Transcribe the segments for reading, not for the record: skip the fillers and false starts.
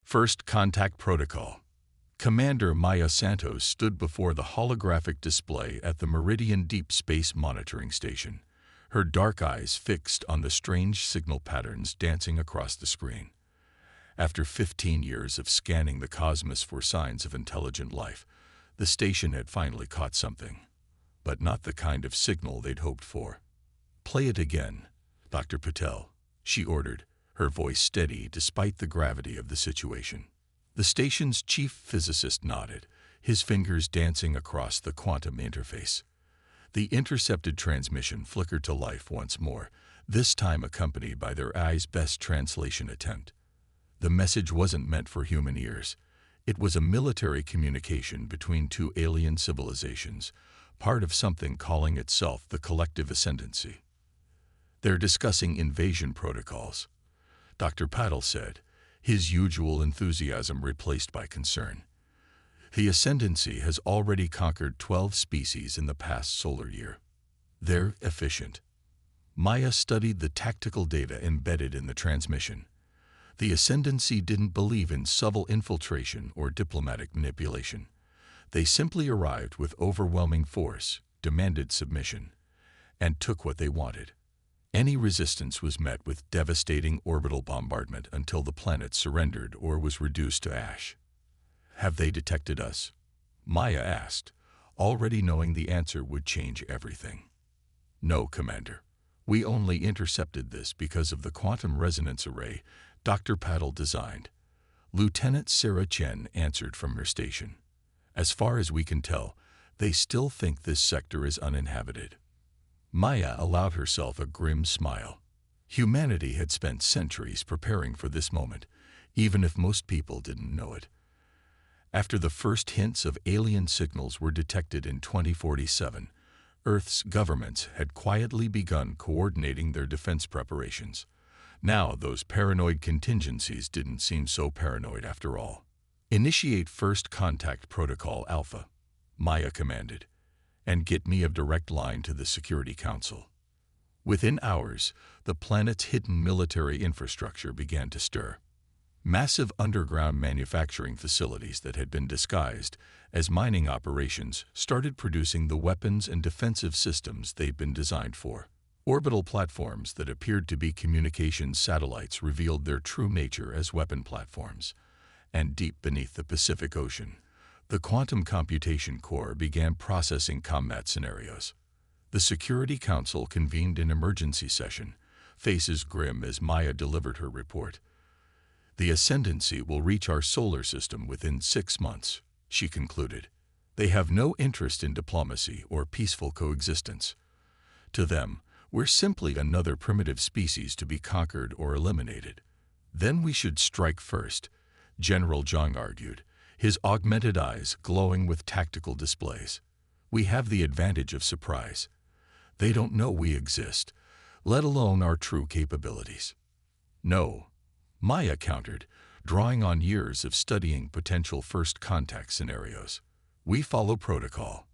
First Contact Protocol. Commander Maya Santos stood before the holographic display at the Meridian Deep Space Monitoring Station, her dark eyes fixed on the strange signal patterns dancing across the screen. After 15 years of scanning the cosmos for signs of intelligent life, the station had finally caught something, but not the kind of signal they'd hoped for. "Play it again, Dr. Patel," she ordered, her voice steady despite the gravity of the situation. The station's chief physicist nodded, his fingers dancing across the quantum interface. The intercepted transmission flickered to life once more, this time accompanied by their eye's best translation attempt. The message wasn't meant for human ears. It was a military communication between two alien civilizations, part of something calling itself the Collective Ascendancy. "They're discussing invasion protocols," Dr. Patel said, his usual enthusiasm replaced by concern. "The Ascendancy has already conquered 12 species in the past solar year. They're efficient." Maya studied the tactical data embedded in the transmission. The Ascendancy didn't believe in subtle infiltration or diplomatic manipulation. They simply arrived with overwhelming force, demanded submission, and took what they wanted. Any resistance was met with devastating orbital bombardment until the planet surrendered or was reduced to ash. "Have they detected us?" Maya asked, already knowing the answer would change everything. "No, Commander. We only intercepted this because of the quantum resonance array Dr. Patel designed." Lieutenant Sarah Chen answered from her station. "As far as we can tell, they still think this sector is uninhabited." Maya allowed herself a grim smile. Humanity had spent centuries preparing for this moment, even if most people didn't know it. After the first hints of alien signals were detected in 2047, Earth's governments had quietly begun coordinating their defense preparations. Now those paranoid contingencies didn't seem so paranoid after all. "Initiate First Contact Protocol Alpha," Maya commanded, "and get me a direct line to the Security Council." Within hours, the planet's hidden military infrastructure began to stir. Massive underground manufacturing facilities that had been disguised as mining operations started producing the weapons and defensive systems they'd been designed for. Orbital platforms that appeared to be communications satellites revealed their true nature as weapon platforms. And deep beneath the Pacific Ocean, the Quantum Computation Core began processing combat scenarios. The Security Council convened an emergency session, faces grim as Maya delivered her report. "The Ascendancy will reach our solar system within 6 months," she concluded. "They have no interest in diplomacy or peaceful coexistence. To them, we're simply another primitive species to be conquered or eliminated." "Then we should strike first," General Zhang argued, his augmented eyes glowing with tactical displays. "We have the advantage of surprise. They don't know we exist, let alone our true capabilities." "No," Maya countered, drawing on years of studying potential first contact scenarios. "We follow protocol.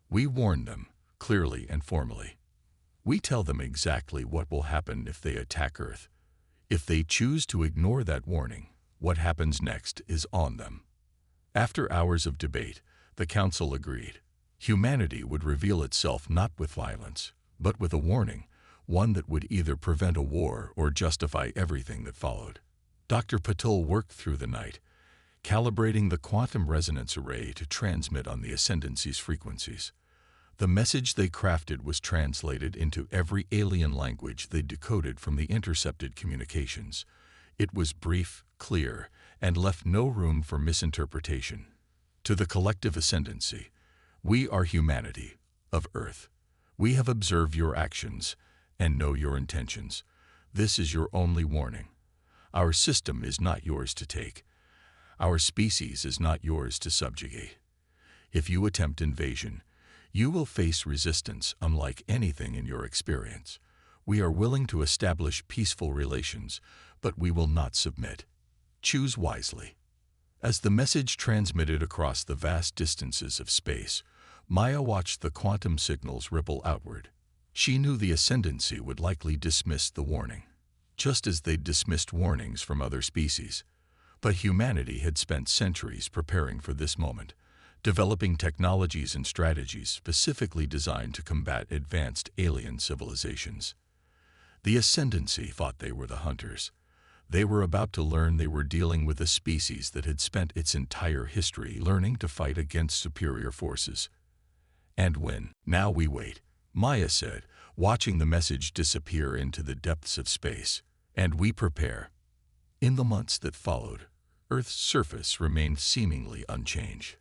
We warn them, clearly and formally. We tell them exactly what will happen if they attack Earth. If they choose to ignore that warning, what happens next is on them." After hours of debate, the Council agreed. Humanity would reveal itself not with violence, but with a warning, one that would either prevent a war or justify everything that followed. Dr. Patel worked through the night, calibrating the quantum resonance array to transmit on the Ascendancy's frequencies. The message they crafted was translated into every alien language they decoded from the intercepted communications. It was brief, clear, and left no room for misinterpretation. "To the Collective Ascendancy, we are humanity, of Earth. We have observed your actions and know your intentions. This is your only warning. Our system is not yours to take. Our species is not yours to subjugate. If you attempt invasion, you will face resistance unlike anything in your experience. We are willing to establish peaceful relations, but we will not submit. Choose wisely." As the message transmitted across the vast distances of space, Maya watched the quantum signals ripple outward. She knew the Ascendancy would likely dismiss the warning, just as they'd dismissed warnings from other species. But humanity had spent centuries preparing for this moment, developing technologies and strategies specifically designed to combat advanced alien civilizations. The Ascendancy thought they were the hunters. They were about to learn they were dealing with a species that had spent its entire history learning to fight against superior forces. And when, now we wait, Maya said, watching the message disappear into the depths of space, and we prepare. In the months that followed, Earth's surface remained seemingly unchanged.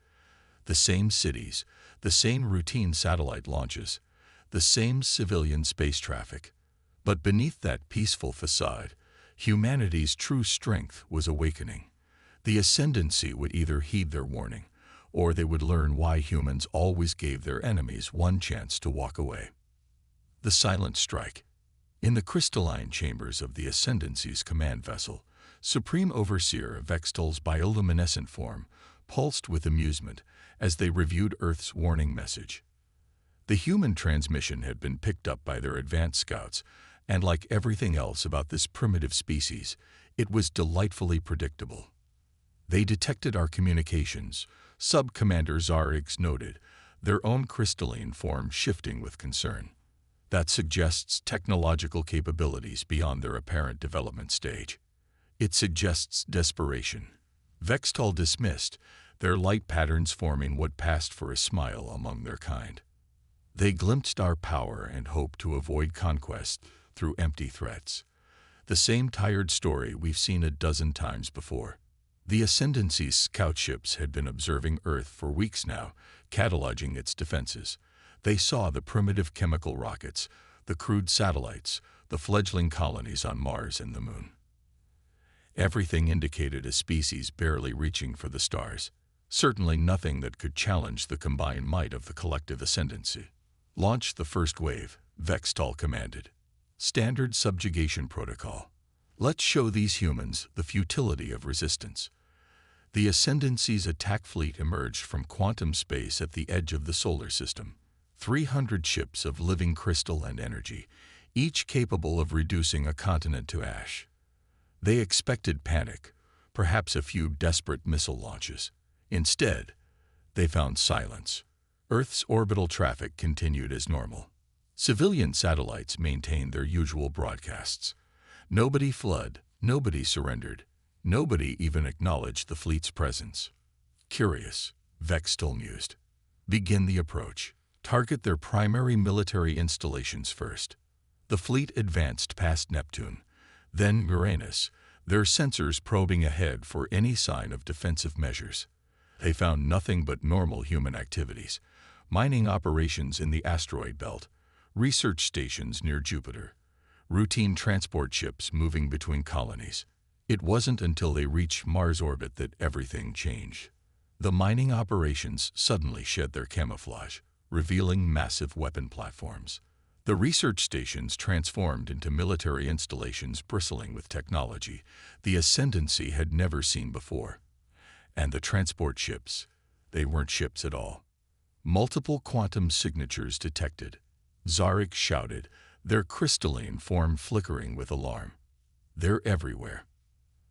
The same cities, the same routine satellite launches, the same civilian space traffic. But beneath that peaceful facade, humanity's true strength was awakening. The Ascendancy would either heed their warning, or they would learn why humans always gave their enemies one chance to walk away. The Silent Strike. In the crystalline chambers of the Ascendancy's command vessel, Supreme Overseer Vextal's bioluminescent form pulsed with amusement as they reviewed Earth's warning message. The human transmission had been picked up by their advanced scouts, and like everything else about this primitive species, it was delightfully predictable. They detected our communications, Sub-Commander Zarix noted, their own crystalline form shifting with concern. That suggests technological capabilities beyond their apparent development stage. It suggests desperation. Vextal dismissed, their light patterns forming what passed for a smile among their kind. They glimpsed our power and hope to avoid conquest through empty threats. The same tired story we've seen a dozen times before. The Ascendancy's scout ships had been observing Earth for weeks now, cataloging its defenses. They saw the primitive chemical rockets, the crude satellites, the fledgling colonies on Mars and the Moon. Everything indicated a species barely reaching for the stars. Certainly nothing that could challenge the combined might of the collective Ascendancy. Launch the first wave, Vextal commanded. Standard subjugation protocol. Let's show these humans the futility of resistance. The Ascendancy's attack fleet emerged from quantum space at the edge of the solar system. 300 ships of living crystal and energy, each capable of reducing a continent to ash. They expected panic, perhaps a few desperate missile launches. Instead, they found silence. Earth's orbital traffic continued as normal. Civilian satellites maintained their usual broadcasts. Nobody fled, nobody surrendered, nobody even acknowledged the fleet's presence. Curious, Vextal mused. Begin the approach. Target their primary military installations first. The fleet advanced past Neptune, then Uranus, their sensors probing ahead for any sign of defensive measures. They found nothing but normal human activities, mining operations in the asteroid belt, research stations near Jupiter, routine transport ships moving between colonies. It wasn't until they reached Mars orbit that everything changed. The mining operations suddenly shed their camouflage, revealing massive weapon platforms. The research stations transformed into military installations bristling with technology the Ascendancy had never seen before. And the transport ships, they weren't ships at all. Multiple quantum signatures detected. Zarix shouted, their crystalline form flickering with alarm. They're everywhere.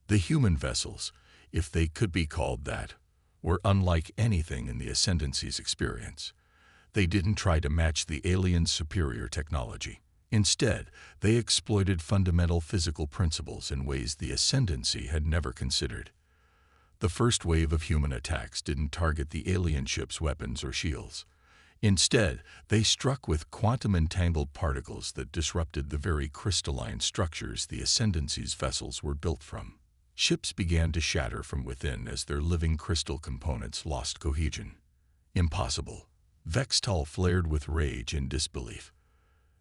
The human vessels, if they could be called that, were unlike anything in the Ascendancy's experience. They didn't try to match the aliens' superior technology. Instead, they exploited fundamental physical principles in ways the Ascendancy had never considered. The first wave of human attacks didn't target the alien ships' weapons or shields. Instead, they struck with quantum-entangled particles that disrupted the very crystalline structures the Ascendancy's vessels were built from. Ships began to shatter from within as their living crystal components lost cohesion. Impossible. Vextal flared with rage and disbelief.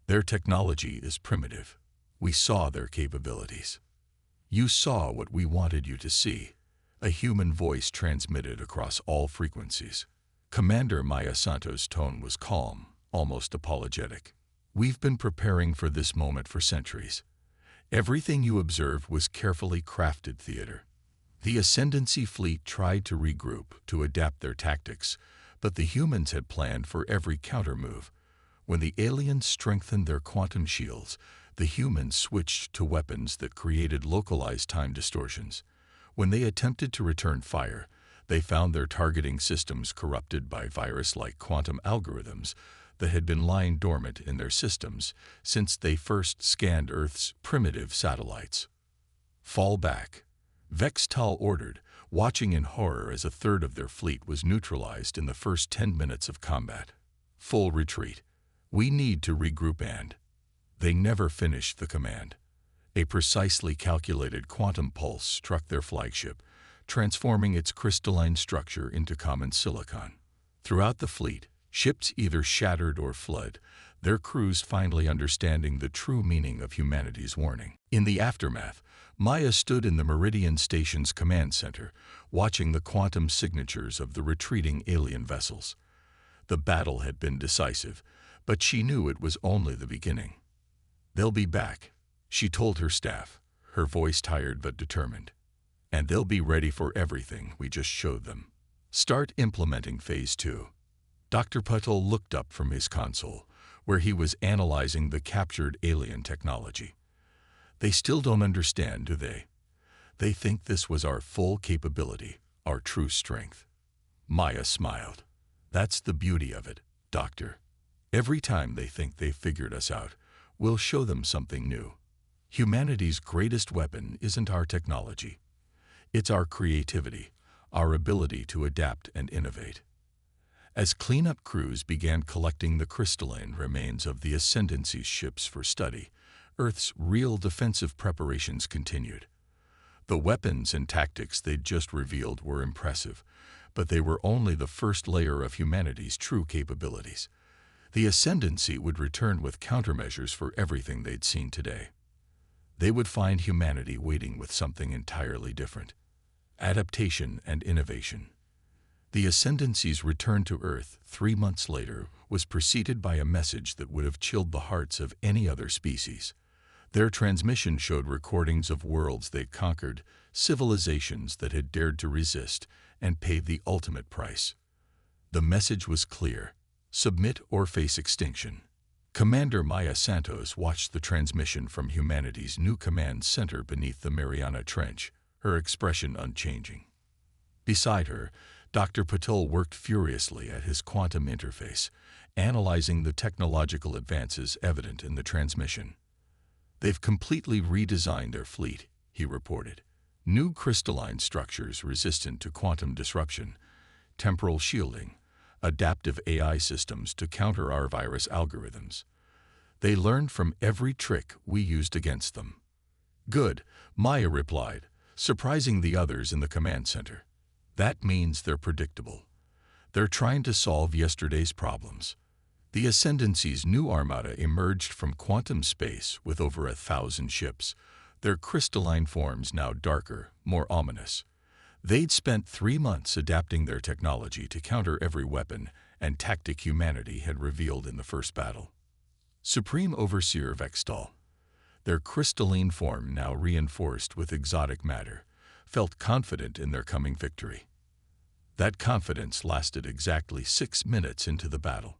Their technology is primitive. We saw their capabilities. You saw what we wanted you to see. A human voice transmitted across all frequencies. Commander Maya Santos' tone was calm, almost apologetic. We've been preparing for this moment for centuries. Everything you observed was carefully crafted theater. The Ascendancy fleet tried to regroup, to adapt their tactics, but the humans had planned for every countermove. When the aliens strengthened their quantum shields, the humans switched to weapons that created localized time distortions. When they attempted to return fire, they found their targeting systems corrupted by virus-like quantum algorithms that had been lying dormant in their systems since they first scanned Earth's primitive satellites. "Fall back," Vextal ordered, watching in horror as a third of their fleet was neutralized in the first 10 minutes of combat. "Full retreat. We need to regroup." And they never finished the command. A precisely calculated quantum pulse struck their flagship, transforming its crystalline structure into common silicon. Throughout the fleet, ships either shattered or fled, their crews finally understanding the true meaning of humanity's warning. In the aftermath, Maya stood in the Meridian Station's command center, watching the quantum signatures of the retreating alien vessels. The battle had been decisive, but she knew it was only the beginning. "They'll be back," she told her staff, her voice tired but determined. "And they'll be ready for everything we just showed them. Start implementing Phase 2. Dr. Patel looked up from his console, where he was analyzing the captured alien technology. "They still don't understand, do they? They think this was our full capability, our true strength." Maya smiled. "That's the beauty of it, Doctor. Every time they think they've figured us out, we'll show them something new. Humanity's greatest weapon isn't our technology. It's our creativity, our ability to adapt and innovate." As cleanup crews began collecting the crystalline remains of the Ascendancy's ships for study, Earth's real defensive preparations continued. The weapons and tactics they'd just revealed were impressive, but they were only the first layer of humanity's true capabilities. The Ascendancy would return with countermeasures for everything they'd seen today. They would find humanity waiting with something entirely different: adaptation and innovation. The Ascendancy's return to Earth 3 months later was preceded by a message that would have chilled the hearts of any other species. Their transmission showed recordings of worlds they'd conquered, civilizations that had dared to resist and paid the ultimate price. The message was clear: submit or face extinction. Commander Maya Santos watched the transmission from humanity's new command center beneath the Mariana Trench, her expression unchanging. Beside her, Dr. Patel worked furiously at his quantum interface, analyzing the technological advances evident in the transmission. "They've completely redesigned their fleet," he reported. "New crystalline structures resistant to quantum disruption, temporal shielding, adaptive AI systems to counter our virus algorithms. They learned from every trick we used against them." "Good," Maya replied, surprising the others in the command center. "That means they're predictable. They're trying to solve yesterday's problems." The Ascendancy's new armada emerged from quantum space with over 1,000 ships, their crystalline forms now darker, more ominous. They'd spent 3 months adapting their technology to counter every weapon and tactic humanity had revealed in the first battle. Supreme Overseer Vextal, their crystalline form now reinforced with exotic matter, felt confident in their coming victory. That confidence lasted exactly 6 minutes into the battle.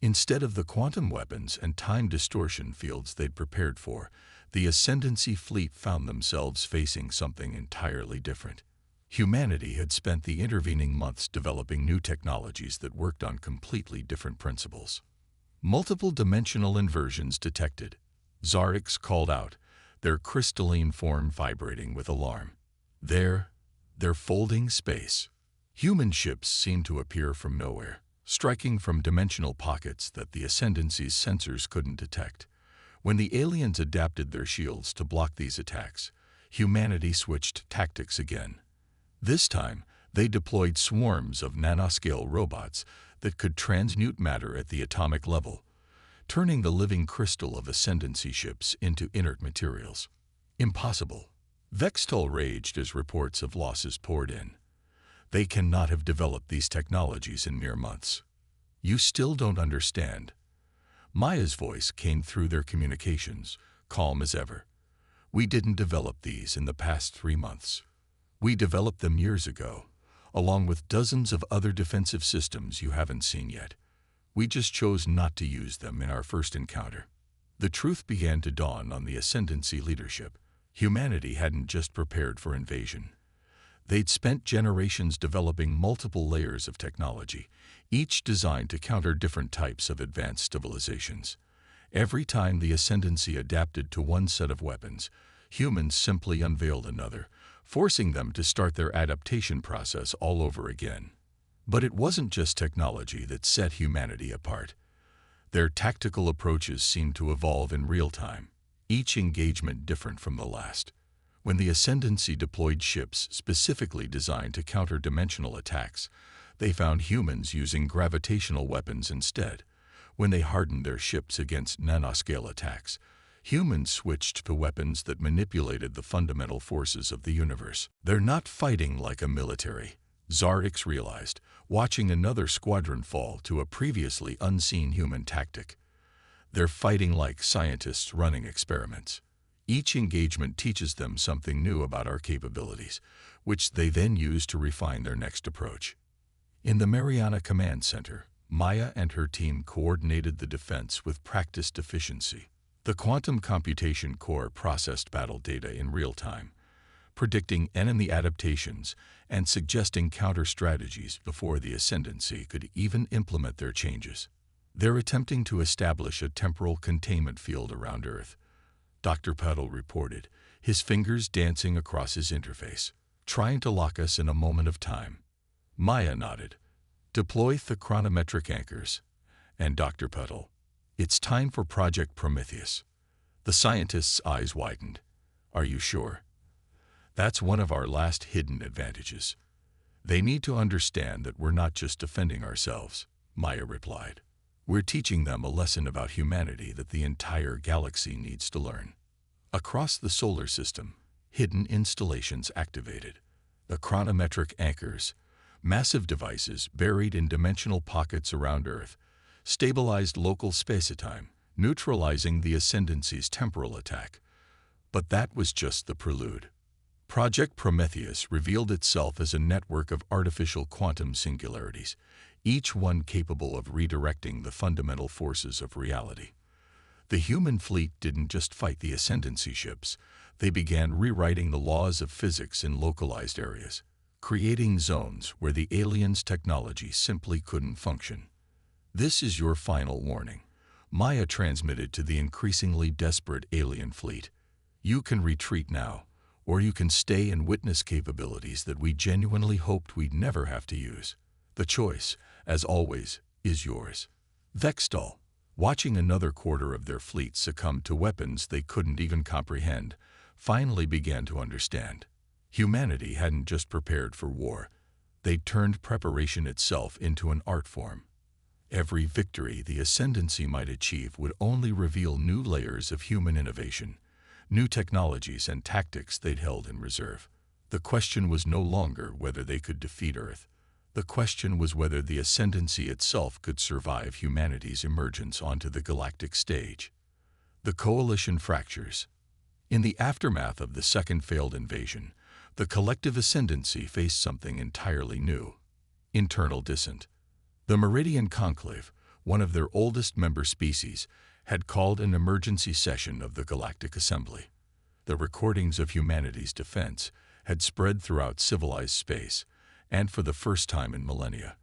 Instead of the quantum weapons and time distortion fields they'd prepared for, the Ascendancy fleet found themselves facing something entirely different. Humanity had spent the intervening months developing new technologies that worked on completely different principles. Multiple dimensional inversions detected. Zarix called out, their crystalline form vibrating with alarm. They're folding space. Human ships seemed to appear from nowhere, striking from dimensional pockets that the Ascendancy's sensors couldn't detect. When the aliens adapted their shields to block these attacks, humanity switched tactics again. This time, they deployed swarms of nanoscale robots that could transmute matter at the atomic level, turning the living crystal of Ascendancy ships into inert materials. Impossible. Vextal raged as reports of losses poured in. They cannot have developed these technologies in mere months. You still don't understand. Maya's voice came through their communications, calm as ever. We didn't develop these in the past 3 months. We developed them years ago, along with dozens of other defensive systems you haven't seen yet. We just chose not to use them in our first encounter. The truth began to dawn on the Ascendancy leadership. Humanity hadn't just prepared for invasion. They'd spent generations developing multiple layers of technology, each designed to counter different types of advanced civilizations. Every time the Ascendancy adapted to one set of weapons, humans simply unveiled another, forcing them to start their adaptation process all over again. But it wasn't just technology that set humanity apart. Their tactical approaches seemed to evolve in real time, each engagement different from the last. When the Ascendancy deployed ships specifically designed to counter dimensional attacks, they found humans using gravitational weapons instead. When they hardened their ships against nanoscale attacks, humans switched to weapons that manipulated the fundamental forces of the universe. They're not fighting like a military, Zarix realized, watching another squadron fall to a previously unseen human tactic. They're fighting like scientists running experiments. Each engagement teaches them something new about our capabilities, which they then use to refine their next approach. In the Mariana Command Center, Maya and her team coordinated the defense with practiced efficiency. The quantum computation core processed battle data in real time, predicting enemy adaptations and suggesting counter-strategies before the Ascendancy could even implement their changes. They're attempting to establish a temporal containment field around Earth, Dr. Peddle reported, his fingers dancing across his interface, trying to lock us in a moment of time. Maya nodded. Deploy the chronometric anchors. And Dr. Peddle, it's time for Project Prometheus. The scientist's eyes widened. Are you sure? That's one of our last hidden advantages. They need to understand that we're not just defending ourselves, Maya replied. We're teaching them a lesson about humanity that the entire galaxy needs to learn. Across the solar system, hidden installations activated. The chronometric anchors, massive devices buried in dimensional pockets around Earth, stabilized local spacetime, neutralizing the Ascendancy's temporal attack. But that was just the prelude. Project Prometheus revealed itself as a network of artificial quantum singularities, each one capable of redirecting the fundamental forces of reality. The human fleet didn't just fight the Ascendancy ships, they began rewriting the laws of physics in localized areas, creating zones where the aliens' technology simply couldn't function. This is your final warning, Maya transmitted to the increasingly desperate alien fleet. You can retreat now, or you can stay and witness capabilities that we genuinely hoped we'd never have to use. The choice, as always, is yours. Vextal, watching another quarter of their fleet succumb to weapons they couldn't even comprehend, finally began to understand. Humanity hadn't just prepared for war, they'd turned preparation itself into an art form. Every victory the Ascendancy might achieve would only reveal new layers of human innovation, new technologies and tactics they'd held in reserve. The question was no longer whether they could defeat Earth. The question was whether the Ascendancy itself could survive humanity's emergence onto the galactic stage. The coalition fractures. In the aftermath of the second failed invasion, the collective Ascendancy faced something entirely new: internal dissent. The Meridian Conclave, one of their oldest member species, had called an emergency session of the Galactic Assembly. The recordings of humanity's defense had spread throughout civilized space, and for the first time in millennia,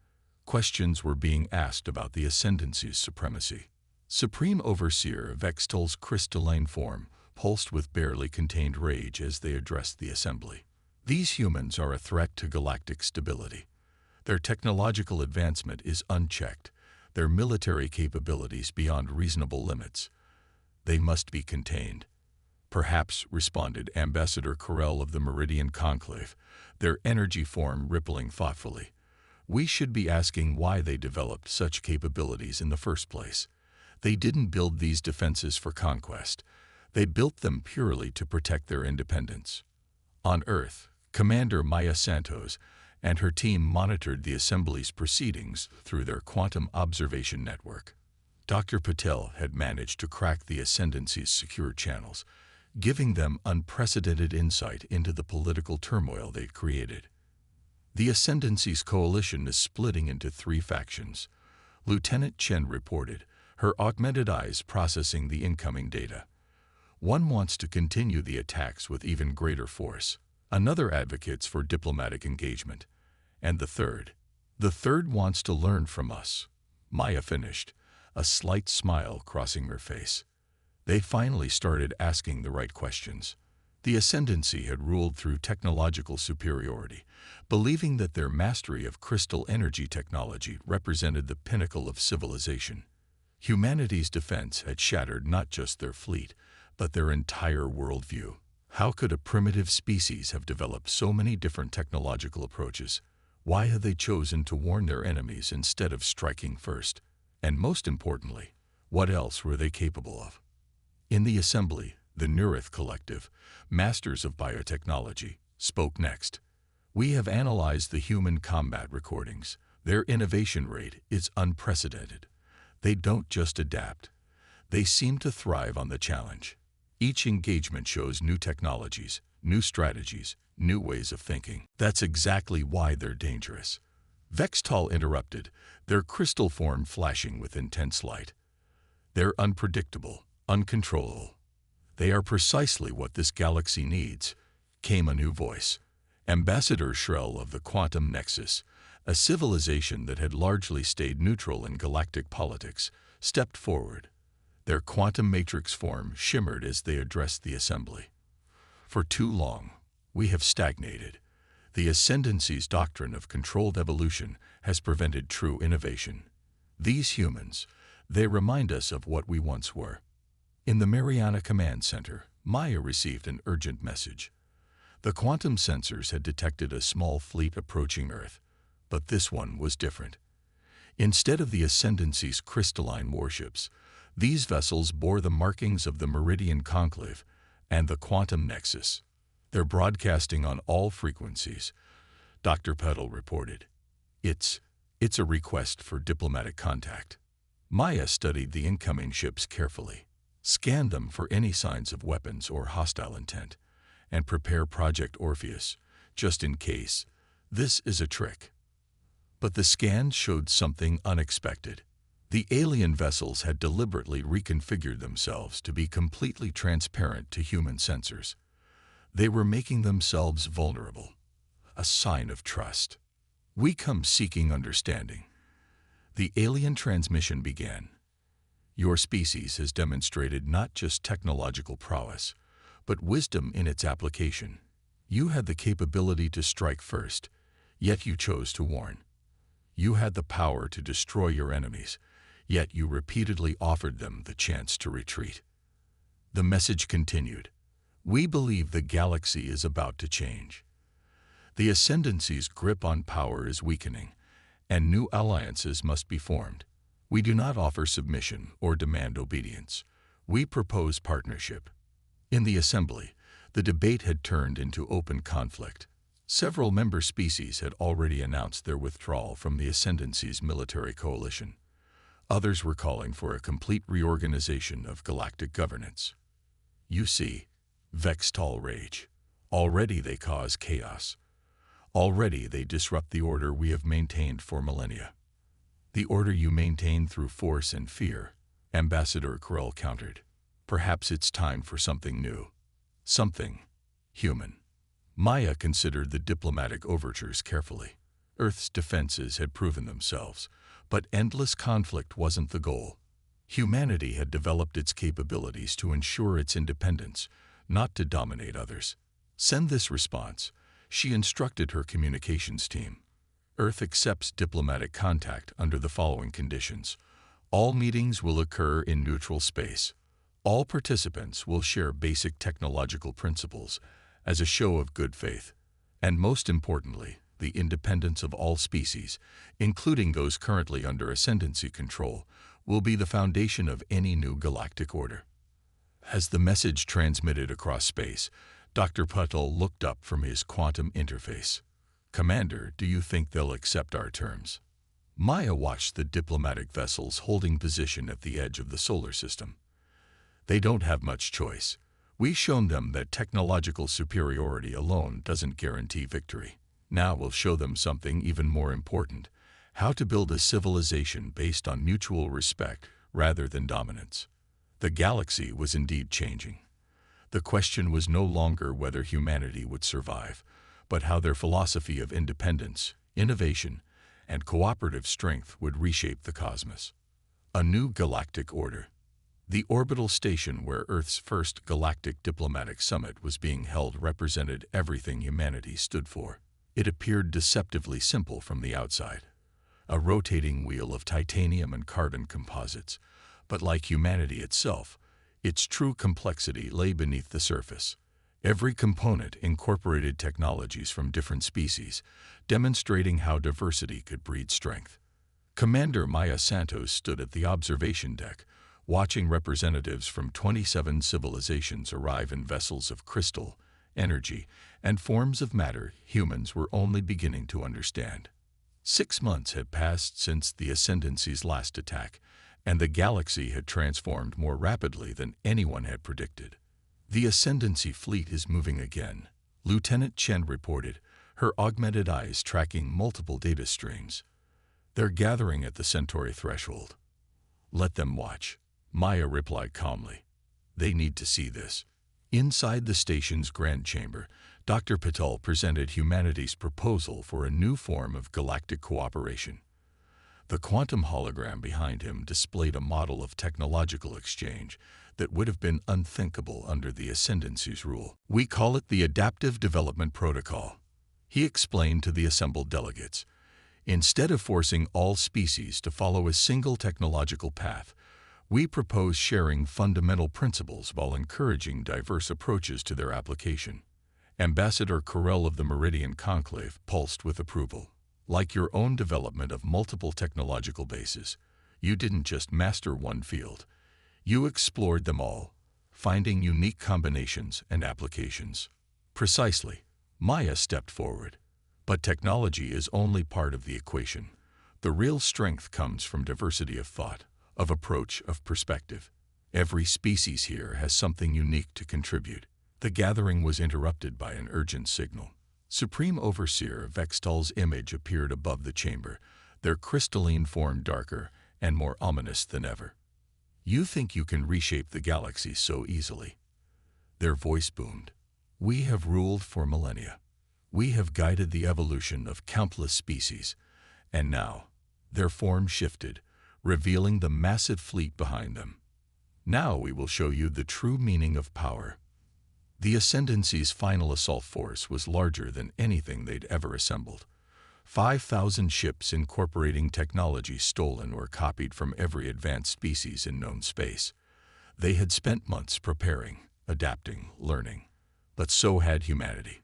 questions were being asked about the Ascendancy's supremacy. Supreme Overseer Vextal's crystalline form pulsed with barely contained rage as they addressed the Assembly. These humans are a threat to galactic stability. Their technological advancement is unchecked, their military capabilities beyond reasonable limits. They must be contained. Perhaps, responded Ambassador Corell of the Meridian Conclave, their energy form rippling thoughtfully. We should be asking why they developed such capabilities in the first place. They didn't build these defenses for conquest. They built them purely to protect their independence. On Earth, Commander Maya Santos and her team monitored the Assembly's proceedings through their quantum observation network. Dr. Patel had managed to crack the Ascendancy's secure channels, giving them unprecedented insight into the political turmoil they'd created. The Ascendancy's coalition is splitting into 3 factions. Lieutenant Chen reported, her augmented eyes processing the incoming data. One wants to continue the attacks with even greater force. Another advocates for diplomatic engagement. And the third wants to learn from us. Maya finished, a slight smile crossing her face. They finally started asking the right questions. The ascendancy had ruled through technological superiority, believing that their mastery of crystal energy technology represented the pinnacle of civilization. Humanity's defense had shattered not just their fleet, but their entire worldview. How could a primitive species have developed so many different technological approaches? Why had they chosen to warn their enemies instead of striking first? And most importantly, what else were they capable of? In the assembly, the Neurith Collective, masters of biotechnology, spoke next. We have analyzed the human combat recordings. Their innovation rate is unprecedented. They don't just adapt. They seem to thrive on the challenge. Each engagement shows new technologies, new strategies, new ways of thinking. That's exactly why they're dangerous. Vextal interrupted, their crystal form flashing with intense light. They're unpredictable, uncontrollable. They are precisely what this galaxy needs, came a new voice. Ambassador Shrell of the Quantum Nexus, a civilization that had largely stayed neutral in galactic politics, stepped forward. Their quantum matrix form shimmered as they addressed the assembly. For too long, we have stagnated. The Ascendancy's doctrine of controlled evolution has prevented true innovation. These humans, they remind us of what we once were. In the Mariana Command Center, Maya received an urgent message. The quantum sensors had detected a small fleet approaching Earth, but this one was different. Instead of the Ascendancy's crystalline warships, these vessels bore the markings of the Meridian Conclave and the Quantum Nexus. They're broadcasting on all frequencies, Dr. Petal reported. It's a request for diplomatic contact. Maya studied the incoming ships carefully, scanned them for any signs of weapons or hostile intent, and prepare Project Orpheus, just in case. This is a trick. But the scans showed something unexpected. The alien vessels had deliberately reconfigured themselves to be completely transparent to human sensors. They were making themselves vulnerable, a sign of trust. We come seeking understanding. The alien transmission began. Your species has demonstrated not just technological prowess, but wisdom in its application. You had the capability to strike first, yet you chose to warn. You had the power to destroy your enemies, yet you repeatedly offered them the chance to retreat. The message continued. We believe the galaxy is about to change. The Ascendancy's grip on power is weakening, and new alliances must be formed. We do not offer submission or demand obedience. We propose partnership. In the assembly, the debate had turned into open conflict. Several member species had already announced their withdrawal from the Ascendancy's military coalition. Others were calling for a complete reorganization of galactic governance. You see, Vextal rage. Already they cause chaos. Already they disrupt the order we have maintained for millennia. The order you maintain through force and fear, Ambassador Krell countered. Perhaps it's time for something new. Something human. Maya considered the diplomatic overtures carefully. Earth's defenses had proven themselves, but endless conflict wasn't the goal. Humanity had developed its capabilities to ensure its independence, not to dominate others. Send this response, she instructed her communications team. Earth accepts diplomatic contact under the following conditions. All meetings will occur in neutral space. All participants will share basic technological principles as a show of good faith. And most importantly, the independence of all species, including those currently under Ascendancy control, will be the foundation of any new galactic order. As the message transmitted across space, Dr. Petal looked up from his quantum interface. Commander, do you think they'll accept our terms? Maya watched the diplomatic vessels holding position at the edge of the solar system. They don't have much choice. We've shown them that technological superiority alone doesn't guarantee victory. Now we'll show them something even more important, how to build a civilization based on mutual respect rather than dominance. The galaxy was indeed changing. The question was no longer whether humanity would survive, but how their philosophy of independence, innovation, and cooperative strength would reshape the cosmos. A new galactic order. The orbital station where Earth's first galactic diplomatic summit was being held represented everything humanity stood for. It appeared deceptively simple from the outside, a rotating wheel of titanium and carbon composites, but like humanity itself, its true complexity lay beneath the surface. Every component incorporated technologies from different species, demonstrating how diversity could breed strength. Commander Maya Santos stood at the observation deck, watching representatives from 27 civilizations arrive in vessels of crystal, energy, and forms of matter humans were only beginning to understand. 6 months had passed since the Ascendancy's last attack, and the galaxy had transformed more rapidly than anyone had predicted. The Ascendancy fleet is moving again, Lieutenant Chen reported, her augmented eyes tracking multiple data streams. They're gathering at the Centauri threshold. Let them watch, Maya replied calmly. They need to see this. Inside the station's grand chamber, Dr. Patel presented humanity's proposal for a new form of galactic cooperation. The quantum hologram behind him displayed a model of technological exchange that would have been unthinkable under the Ascendancy's rule. We call it the Adaptive Development Protocol, he explained to the assembled delegates. Instead of forcing all species to follow a single technological path, we propose sharing fundamental principles while encouraging diverse approaches to their application. Ambassador Carell of the Meridian Conclave pulsed with approval. Like your own development of multiple technological bases, you didn't just master one field. You explored them all, finding unique combinations and applications. Precisely, Maya stepped forward. But technology is only part of the equation. The real strength comes from diversity of thought, of approach, of perspective. Every species here has something unique to contribute. The gathering was interrupted by an urgent signal. Supreme Overseer Vextal's image appeared above the chamber, their crystalline form darker and more ominous than ever. You think you can reshape the galaxy so easily? Their voice boomed. We have ruled for millennia. We have guided the evolution of countless species, and now, their form shifted, revealing the massive fleet behind them. Now we will show you the true meaning of power. The Ascendancy's final assault force was larger than anything they'd ever assembled. 5,000 ships incorporating technology stolen or copied from every advanced species in known space. They had spent months preparing, adapting, learning. But so had humanity.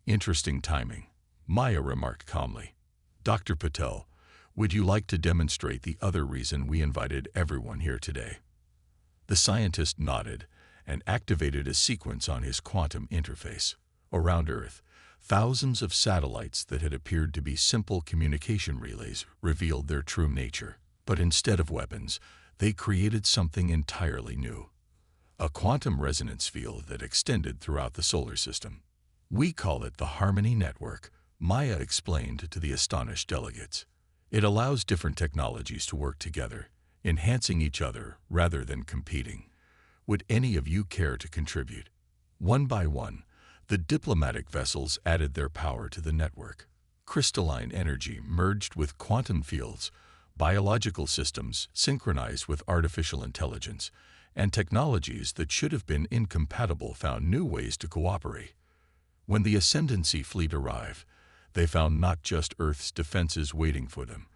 Interesting timing, Maya remarked calmly. Dr. Patel, would you like to demonstrate the other reason we invited everyone here today? The scientist nodded and activated a sequence on his quantum interface. Around Earth, thousands of satellites that had appeared to be simple communication relays revealed their true nature. But instead of weapons, they created something entirely new. A quantum resonance field that extended throughout the solar system. We call it the Harmony Network, Maya explained to the astonished delegates. It allows different technologies to work together, enhancing each other rather than competing. Would any of you care to contribute? One by one, the diplomatic vessels added their power to the network. Crystalline energy merged with quantum fields, biological systems synchronized with artificial intelligence, and technologies that should have been incompatible found new ways to cooperate. When the Ascendancy fleet arrived, they found not just Earth's defenses waiting for them,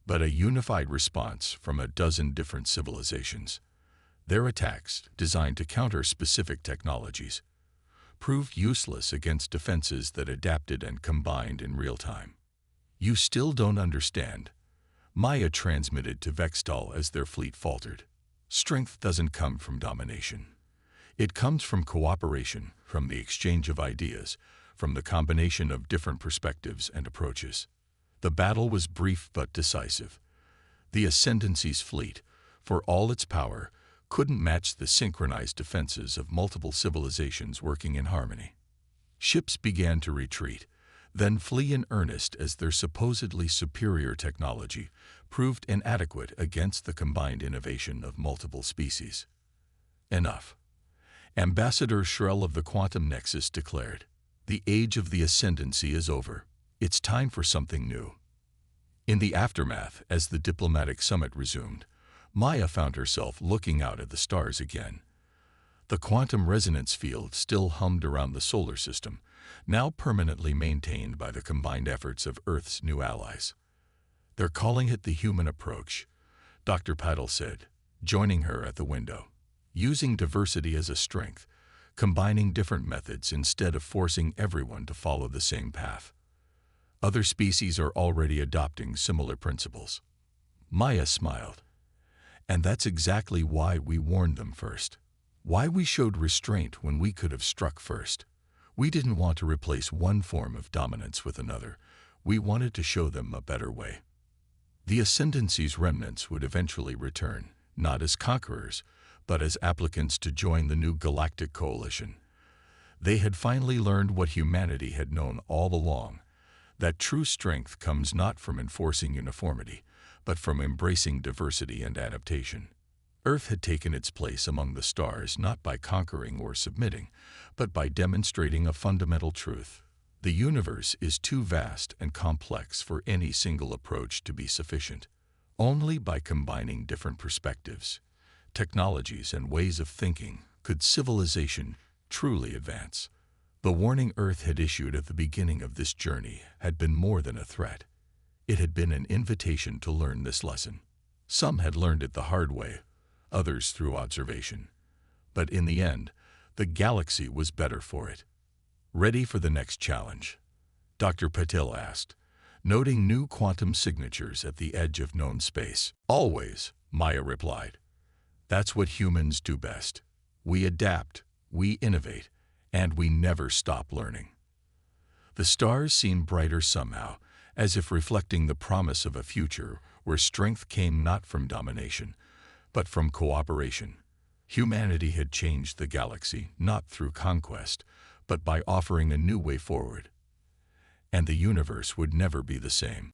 but a unified response from a dozen different civilizations. Their attacks, designed to counter specific technologies, proved useless against defenses that adapted and combined in real time. You still don't understand, Maya transmitted to Vextal as their fleet faltered. Strength doesn't come from domination. It comes from cooperation, from the exchange of ideas, from the combination of different perspectives and approaches. The battle was brief but decisive. The Ascendancy's fleet, for all its power, couldn't match the synchronized defenses of multiple civilizations working in harmony. Ships began to retreat, then flee in earnest as their supposedly superior technology proved inadequate against the combined innovation of multiple species. Enough. Ambassador Shrell of the Quantum Nexus declared, "The age of the ascendancy is over. It's time for something new." In the aftermath, as the diplomatic summit resumed, Maya found herself looking out at the stars again. The quantum resonance field still hummed around the solar system, now permanently maintained by the combined efforts of Earth's new allies. "They're calling it the human approach," Dr. Paddle said, joining her at the window. "Using diversity as a strength, combining different methods instead of forcing everyone to follow the same path. Other species are already adopting similar principles." Maya smiled. "And that's exactly why we warned them first. Why we showed restraint when we could have struck first. We didn't want to replace one form of dominance with another. We wanted to show them a better way." The ascendancy's remnants would eventually return, not as conquerors, but as applicants to join the new Galactic coalition. They had finally learned what humanity had known all along, that true strength comes not from enforcing uniformity, but from embracing diversity and adaptation. Earth had taken its place among the stars not by conquering or submitting, but by demonstrating a fundamental truth. The universe is too vast and complex for any single approach to be sufficient. Only by combining different perspectives, technologies, and ways of thinking could civilization truly advance. The warning Earth had issued at the beginning of this journey had been more than a threat. It had been an invitation to learn this lesson. Some had learned it the hard way, others through observation. But in the end, the galaxy was better for it. "Ready for the next challenge?" Dr. Patil asked, noting new quantum signatures at the edge of known space. "Always," Maya replied. "That's what humans do best. We adapt, we innovate, and we never stop learning." The stars seemed brighter somehow, as if reflecting the promise of a future where strength came not from domination, but from cooperation. Humanity had changed the galaxy not through conquest, but by offering a new way forward. And the universe would never be the same.